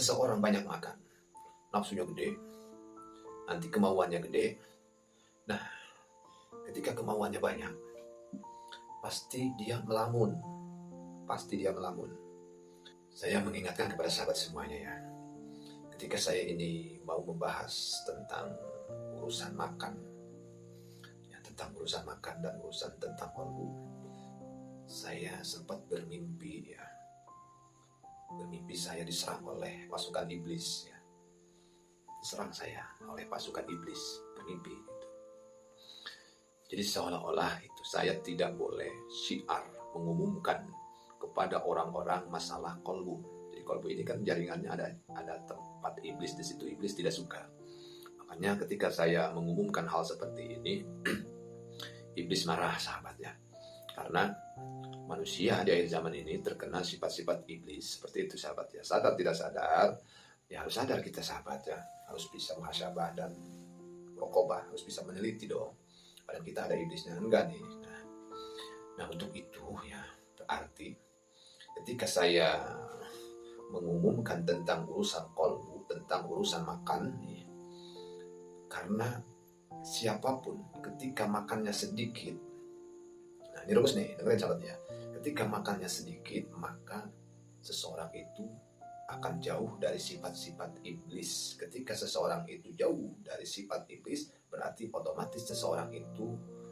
seseorang banyak makan, nafsunya gede, nanti kemauannya gede. Nah, ketika kemauannya banyak, pasti dia melamun. Saya mengingatkan kepada sahabat semuanya ya, ketika saya ini mau membahas tentang urusan makan, ya, tentang urusan makan dan urusan tentang kolbu, saya sempat bermimpi ya. Bermimpi saya diserang oleh pasukan iblis ya. Diserang saya oleh pasukan iblis, bermimpi itu. Jadi seolah-olah itu saya tidak boleh syiar mengumumkan kepada orang-orang masalah kolbu. Jadi kolbu ini kan jaringannya ada tempat iblis di situ. Iblis tidak suka. Makanya ketika saya mengumumkan hal seperti ini, iblis marah sahabatnya. Karena manusia di akhir zaman ini terkena sifat-sifat iblis. Seperti itu sahabat ya. Sadar tidak sadar, ya harus sadar kita sahabat ya. Harus bisa muhasabah dan rokobah, harus bisa meneliti dong. Padahal kita ada iblisnya, enggak nih. Nah untuk itu ya, berarti ketika saya mengumumkan tentang urusan kolbu, tentang urusan makan, ya, karena siapapun ketika makannya sedikit, nah ini rumus nih, dengerin sahabatnya. Ketika makannya sedikit, maka seseorang itu akan jauh dari sifat-sifat iblis. Ketika seseorang itu jauh dari sifat iblis, berarti otomatis seseorang itu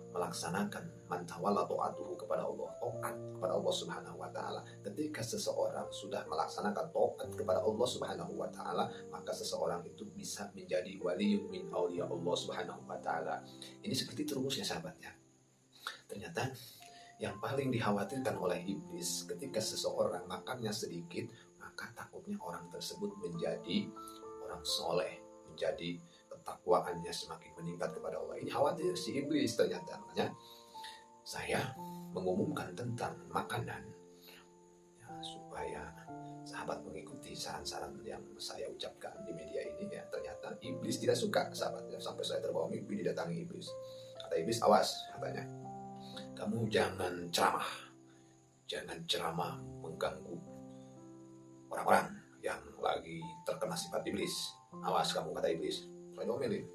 melaksanakan mantawala ta'atuhu kepada Allah, taat kepada Allah Subhanahu wa taala. Ketika seseorang sudah melaksanakan taat kepada Allah Subhanahu wa taala, maka seseorang itu bisa menjadi waliyun min auliya Allah Subhanahu wa taala. Ini seperti rumusnya sahabatnya. Ternyata yang paling dikhawatirkan oleh iblis ketika seseorang makannya sedikit, maka takutnya orang tersebut menjadi orang soleh, menjadi ketakwaannya semakin meningkat kepada Allah. Ini khawatir si iblis ternyata. Makanya saya mengumumkan tentang makanan ya, supaya sahabat mengikuti saran-saran yang saya ucapkan di media ini ya. Ternyata iblis tidak suka sahabatnya. Sampai saya terbawa mimpi didatangi iblis. Kata iblis, awas katanya, kamu jangan ceramah mengganggu orang-orang yang lagi terkena sifat iblis. Awas kamu, kata iblis. Saya omelin,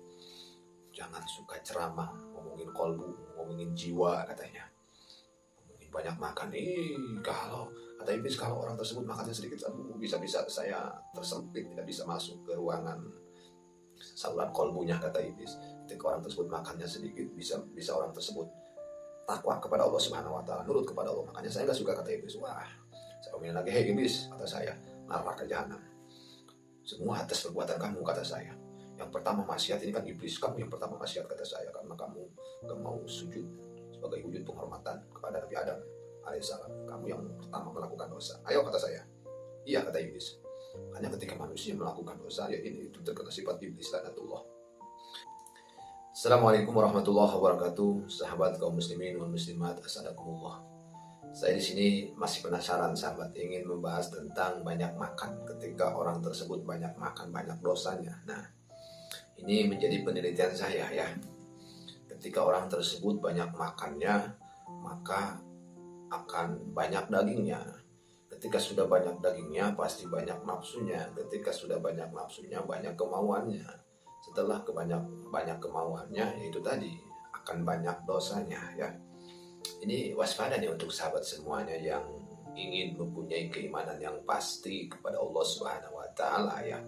jangan suka ceramah ngomongin kolbu, ngomongin jiwa katanya, ngomongin banyak makan. Kalau kata iblis, kalau orang tersebut makannya sedikit, bisa-bisa saya tersempit, tidak bisa masuk ke ruangan saluran kolbunya, kata iblis. Ketika orang tersebut makannya sedikit, bisa orang tersebut takwa kepada Allah Subhanahu wa taala, nurut kepada Allah. Makanya saya nggak suka, kata iblis. Wah, saya omelin lagi, hei iblis, kata saya, neraka jahanam, semua atas perbuatan kamu, kata saya. Yang pertama maksiat, ini kan iblis, kamu yang pertama maksiat, kata saya, karena kamu gak mau sujud sebagai wujud penghormatan kepada Nabi Adam alaihissalam. Kamu yang pertama melakukan dosa. Ayo, kata saya. Iya, kata iblis. Hanya ketika manusia melakukan dosa, ya ini itu terkena sifat iblis, laknatullah. Assalamualaikum warahmatullahi wabarakatuh, sahabat kaum muslimin wal muslimat, assalamualaikum. Saya di sini masih penasaran sahabat, ingin membahas tentang banyak makan. Ketika orang tersebut banyak makan, banyak dosanya. Nah, ini menjadi penelitian saya ya. Ketika orang tersebut banyak makannya, maka akan banyak dagingnya. Ketika sudah banyak dagingnya, pasti banyak nafsunya. Ketika sudah banyak nafsunya, banyak kemauannya. Setelah banyak kemauannya, itu tadi akan banyak dosanya ya. Ini waspada nih untuk sahabat semuanya yang ingin mempunyai keimanan yang pasti kepada Allah Subhanahu wa taala ya.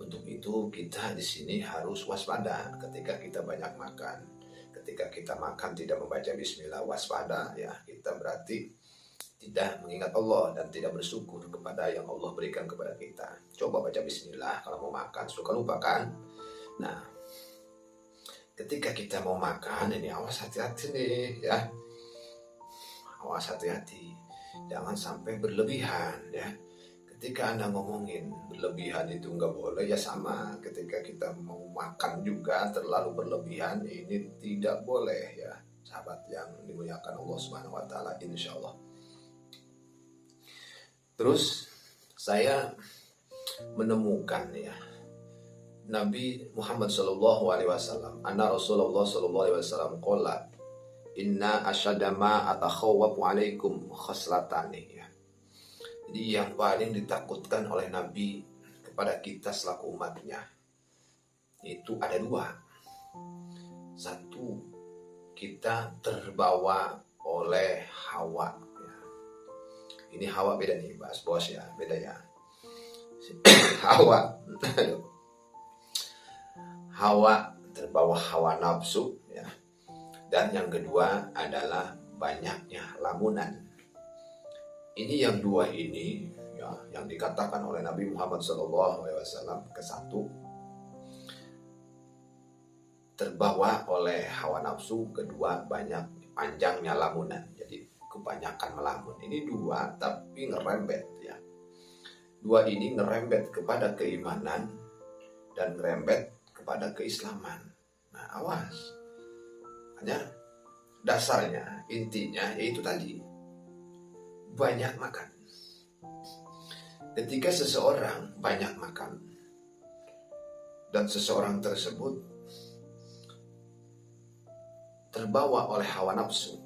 Untuk itu kita di sini harus waspada ketika kita banyak makan. Ketika kita makan tidak membaca bismillah, waspada ya. Kita berarti tidak mengingat Allah dan tidak bersyukur kepada yang Allah berikan kepada kita. Coba baca bismillah kalau mau makan, suka lupa kan? Nah, ketika kita mau makan, ini awas hati-hati nih ya. Awas hati-hati, jangan sampai berlebihan ya. Ketika Anda ngomongin berlebihan itu nggak boleh, ya sama ketika kita mau makan juga terlalu berlebihan, ini tidak boleh ya sahabat yang dimuliakan Allah Subhanahu wa taala, insyaallah. Terus saya menemukan ya Nabi Muhammad sallallahu alaihi wasallam, anna Rasulullah sallallahu alaihi wasallam qala inna asyadda ma atakhawwafu alaikum khoslatani ya. Jadi yang paling ditakutkan oleh Nabi kepada kita selaku umatnya itu ada dua. Satu, kita terbawa oleh hawa. Ini hawa beda nih, bahas bos ya, beda ya. Hawa, hawa terbawa hawa nafsu ya. Dan yang kedua adalah banyaknya lamunan. Ini yang dua ini ya, yang dikatakan oleh Nabi Muhammad SAW ke satu, terbawa oleh hawa nafsu, kedua banyak panjangnya lamunan. Jadi kebanyakan melamun. Ini dua tapi ngerembet ya. Dua ini ngerembet kepada keimanan dan ngerembet kepada keislaman. Nah, awas. Hanya dasarnya, intinya yaitu tadi, banyak makan. Ketika seseorang banyak makan dan seseorang tersebut terbawa oleh hawa nafsu,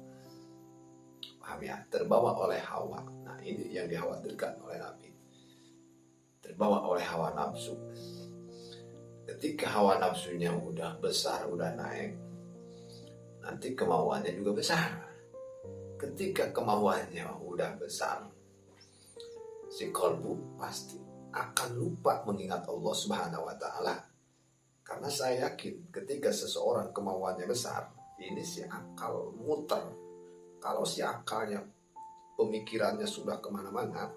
paham ya? Terbawa oleh hawa. Nah, ini yang dikhawatirkan oleh Nabi. Terbawa oleh hawa nafsu. Ketika hawa nafsunya udah besar, udah naik, nanti kemauannya juga besar. Ketika kemauannya udah besar, si kolbu pasti akan lupa mengingat Allah Subhanahu wa Ta'ala. Karena saya yakin ketika seseorang kemauannya besar, ini si akal muter. Kalau si akalnya, pemikirannya sudah kemana-mana,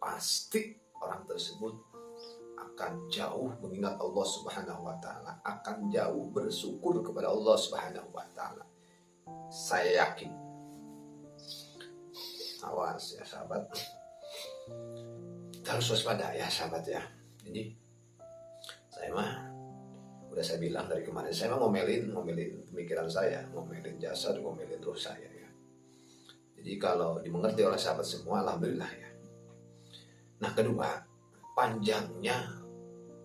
pasti orang tersebut akan jauh mengingat Allah Subhanahu wa Ta'ala, akan jauh bersyukur kepada Allah Subhanahu wa Ta'ala. Saya yakin. Awas ya sahabat, kita harus waspada ya sahabat ya. Ini saya mah udah saya bilang dari kemarin, saya mah ngomelin pemikiran saya, ngomelin jasad, ngomelin roh saya ya. Jadi kalau dimengerti oleh sahabat semua, alhamdulillah ya. Nah, kedua, panjangnya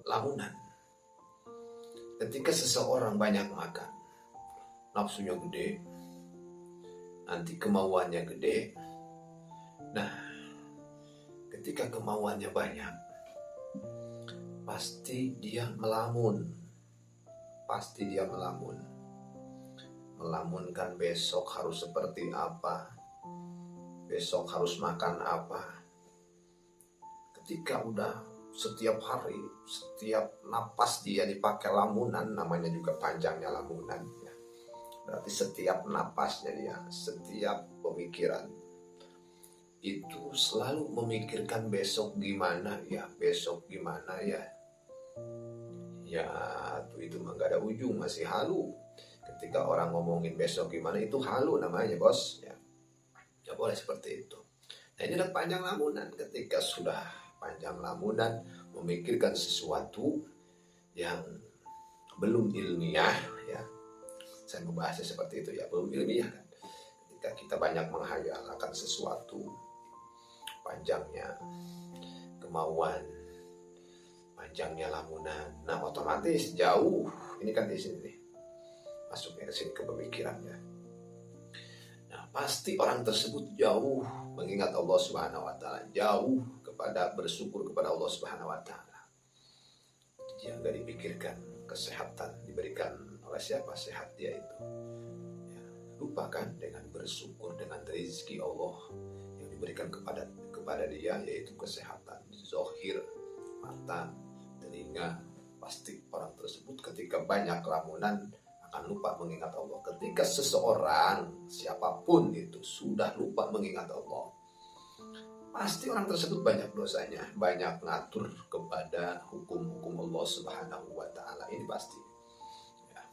lamunan. Ketika seseorang banyak makan, nafsunya gede, nanti kemauannya gede. Nah, ketika kemauannya banyak, pasti dia melamun. Pasti dia melamun. Melamunkan besok harus seperti apa, besok harus makan apa. Ketika udah setiap hari, setiap napas dia dipakai lamunan, namanya juga panjangnya lamunan ya. Berarti setiap napasnya dia, setiap pemikiran itu selalu memikirkan besok gimana ya, besok gimana ya. Ya itu mah gak ada ujung, masih halu. Ketika orang ngomongin besok gimana, itu halu namanya bos ya. Gak boleh seperti itu. Nah, ini adalah panjang lamunan. Ketika sudah panjang lamunan, memikirkan sesuatu yang belum ilmiah ya. Saya membahasnya seperti itu ya, belum ilmiah kan. Ketika kita banyak menghayal akan sesuatu, panjangnya kemauan, panjangnya lamunan, nah otomatis jauh. Ini kan di sini nih, masuknya ke sini ke pemikirannya. Nah, pasti orang tersebut jauh mengingat Allah Subhanahu wa Ta'ala, jauh kepada bersyukur kepada Allah Subhanahu wa Ta'ala. Yang gak dipikirkan kesehatan diberikan oleh siapa, sehat dia itu ya, lupakan dengan bersyukur dengan rezeki Allah yang diberikan kepada dia, yaitu kesehatan zahir, mata, telinga. Pasti orang tersebut ketika banyak lamunan akan lupa mengingat Allah. Ketika seseorang, siapapun itu, sudah lupa mengingat Allah, pasti orang tersebut banyak dosanya, banyak ngatur kepada hukum-hukum Allah Subhanahu wa Ta'ala. Ini pasti ya.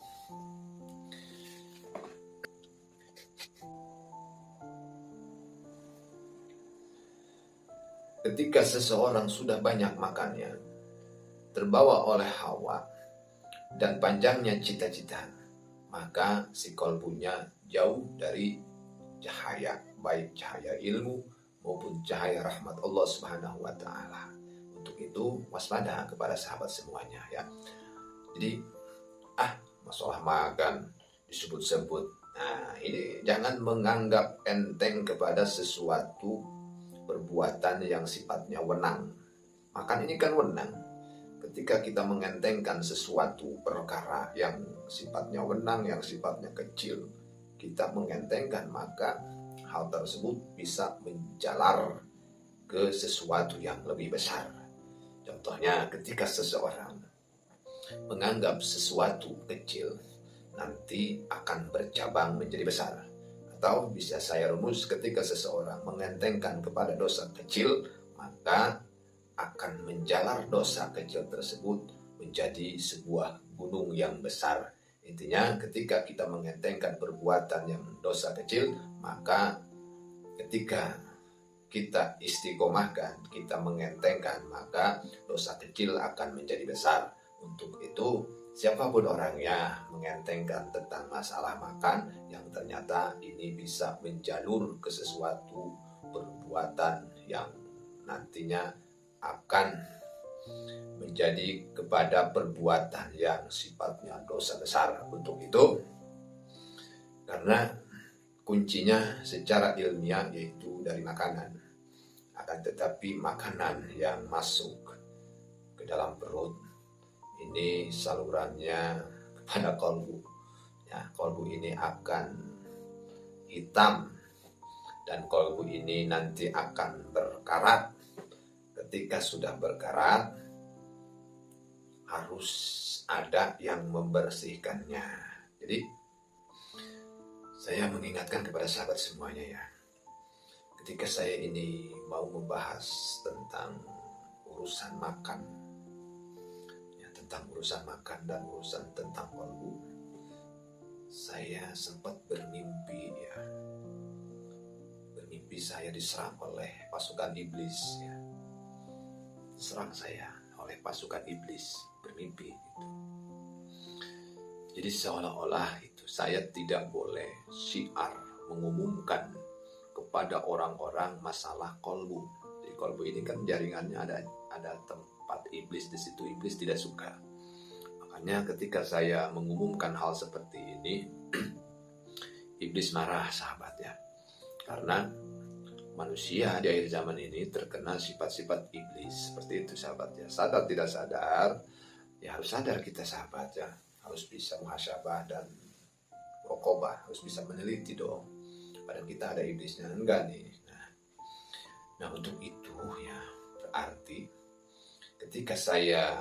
Ketika seseorang sudah banyak makannya, terbawa oleh hawa dan panjangnya cita-cita, maka si kolbunya jauh dari cahaya, baik cahaya ilmu maupun cahaya rahmat Allah Subhanahu wa Ta'ala. Untuk itu waspada kepada sahabat semuanya ya. Jadi masalah makan disebut-sebut. Nah, ini jangan menganggap enteng kepada sesuatu perbuatan yang sifatnya wenang. Makan ini kan wenang. Ketika kita mengentengkan sesuatu perkara yang sifatnya wenang, yang sifatnya kecil, kita mengentengkan, maka hal tersebut bisa menjalar ke sesuatu yang lebih besar. Contohnya ketika seseorang menganggap sesuatu kecil, nanti akan bercabang menjadi besar. Atau bisa saya rumus, ketika seseorang mengentengkan kepada dosa kecil, maka akan menjalar dosa kecil tersebut menjadi sebuah gunung yang besar. Intinya ketika kita mengentengkan perbuatan yang dosa kecil, maka ketika kita istiqomahkan, kita mengentengkan, maka dosa kecil akan menjadi besar. Untuk itu, siapapun orangnya mengentengkan tentang masalah makan yang ternyata ini bisa menjalur ke sesuatu perbuatan yang nantinya akan menjadi kepada perbuatan yang sifatnya dosa besar. Untuk itu, karena kuncinya secara ilmiah yaitu dari makanan, akan tetapi makanan yang masuk ke dalam perut ini salurannya kepada kolbu. Ya, kolbu ini akan hitam dan kolbu ini nanti akan berkarat. Ketika sudah berkarat, harus ada yang membersihkannya. Jadi saya mengingatkan kepada sahabat semuanya ya, ketika saya ini mau membahas tentang urusan makan, tentang urusan makan dan urusan tentang kolbu, saya sempat bermimpi ya. Bermimpi saya diserang oleh pasukan iblis ya. Diserang saya oleh pasukan iblis, bermimpi itu. Jadi seolah-olah itu saya tidak boleh syiar mengumumkan kepada orang-orang masalah kolbu. Jadi kolbu ini kan jaringannya ada tempat iblis di situ, iblis tidak suka. Makanya ketika saya mengumumkan hal seperti ini, iblis marah sahabat ya. Karena manusia di akhir zaman ini terkena sifat-sifat iblis. Seperti itu sahabat ya. Sadar tidak sadar, ya harus sadar kita sahabat ya. Harus bisa muhasabah dan rokobah, harus bisa meneliti dong. Padahal kita ada iblisnya, enggak nih. Nah untuk itu ya, berarti ketika saya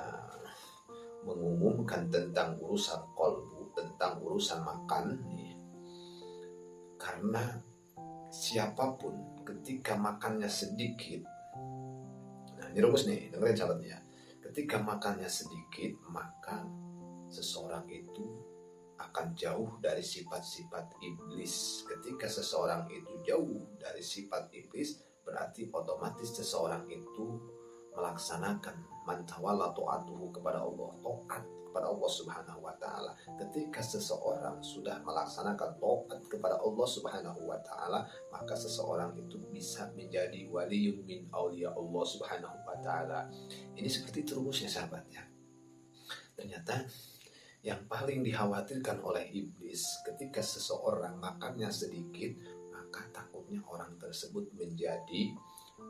mengumumkan tentang urusan kolbu, tentang urusan makan nih, karena siapapun ketika makannya sedikit, nah ini rumus nih, dengerin sahabatnya, ketika makannya sedikit, maka seseorang itu akan jauh dari sifat-sifat iblis. Ketika seseorang itu jauh dari sifat iblis, berarti otomatis seseorang itu melaksanakan mantawala ta'atuhu kepada Allah, taat kepada Allah Subhanahu wa taala. Ketika seseorang sudah melaksanakan taat kepada Allah Subhanahu wa taala, maka seseorang itu bisa menjadi waliyun min auliya Allah Subhanahu wa taala. Ini seperti itu rumusnya sahabatnya. Ternyata yang paling dikhawatirkan oleh iblis ketika seseorang makannya sedikit, maka takutnya orang tersebut menjadi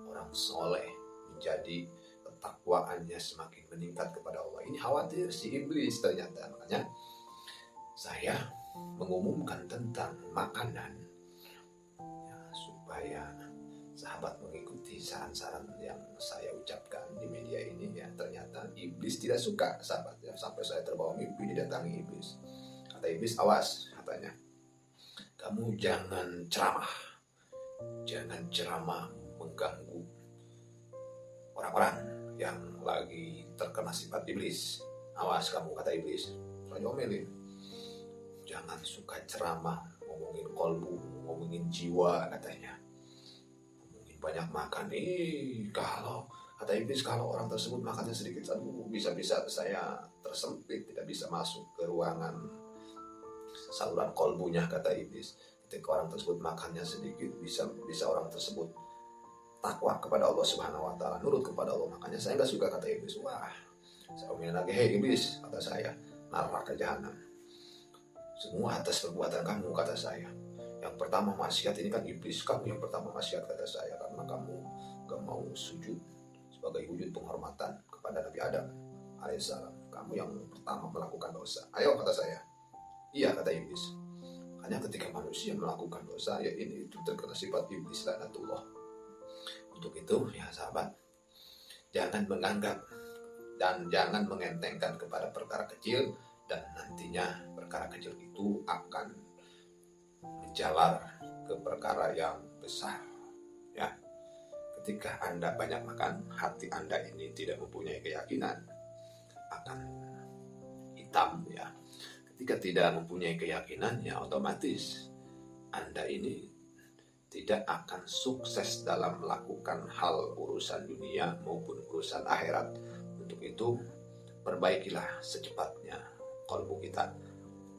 orang soleh, menjadi ketakwaannya semakin meningkat kepada Allah. Ini khawatir si iblis ternyata. Makanya saya mengumumkan tentang makanan ya, supaya sahabat mengikuti saran-saran yang saya ucapkan di media ini ya. Ternyata iblis tidak suka sahabat ya. Sampai saya terbawa mimpi didatangi iblis. Kata iblis, awas katanya, kamu jangan ceramah mengganggu orang-orang yang lagi terkena sifat iblis. Awas kamu, kata iblis. Saya omelin, jangan suka ceramah ngomongin kolbu, ngomongin jiwa katanya, ngomongin banyak makan. Kalau kata iblis, kalau orang tersebut makannya sedikit, bisa-bisa saya tersempit, tidak bisa masuk ke ruangan saluran kolbunya, kata iblis. Ketika orang tersebut makannya sedikit, bisa orang tersebut takwa kepada Allah Subhanahu wa taala, nurut kepada Allah. Makanya saya nggak suka, kata iblis. Wah, saya omongin lagi, hei iblis, kata saya, neraka jahanam. Semua atas perbuatan kamu, kata saya. Yang pertama maksiat, ini kan iblis, kamu yang pertama maksiat, kata saya, karena kamu gak mau sujud sebagai wujud penghormatan kepada Nabi Adam alaihissalam. Kamu yang pertama melakukan dosa. Ayo, kata saya. Iya, kata iblis. Hanya ketika manusia melakukan dosa, ya ini itu terkena sifat iblis laknatullah. Untuk itu, ya sahabat, jangan menganggap dan jangan mengentengkan kepada perkara kecil, dan nantinya perkara kecil itu akan menjalar ke perkara yang besar. Ya, ketika Anda banyak makan, hati Anda ini tidak mempunyai keyakinan akan hitam, ya. Ketika tidak mempunyai keyakinan, ya otomatis Anda ini tidak akan sukses dalam melakukan hal urusan dunia maupun urusan akhirat. Untuk itu, perbaikilah secepatnya kalbu kita,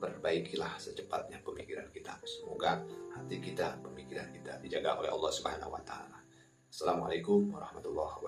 perbaikilah secepatnya pemikiran kita. Semoga hati kita, pemikiran kita dijaga oleh Allah Subhanahu wa taala. Assalamualaikum warahmatullahi wabarakatuh.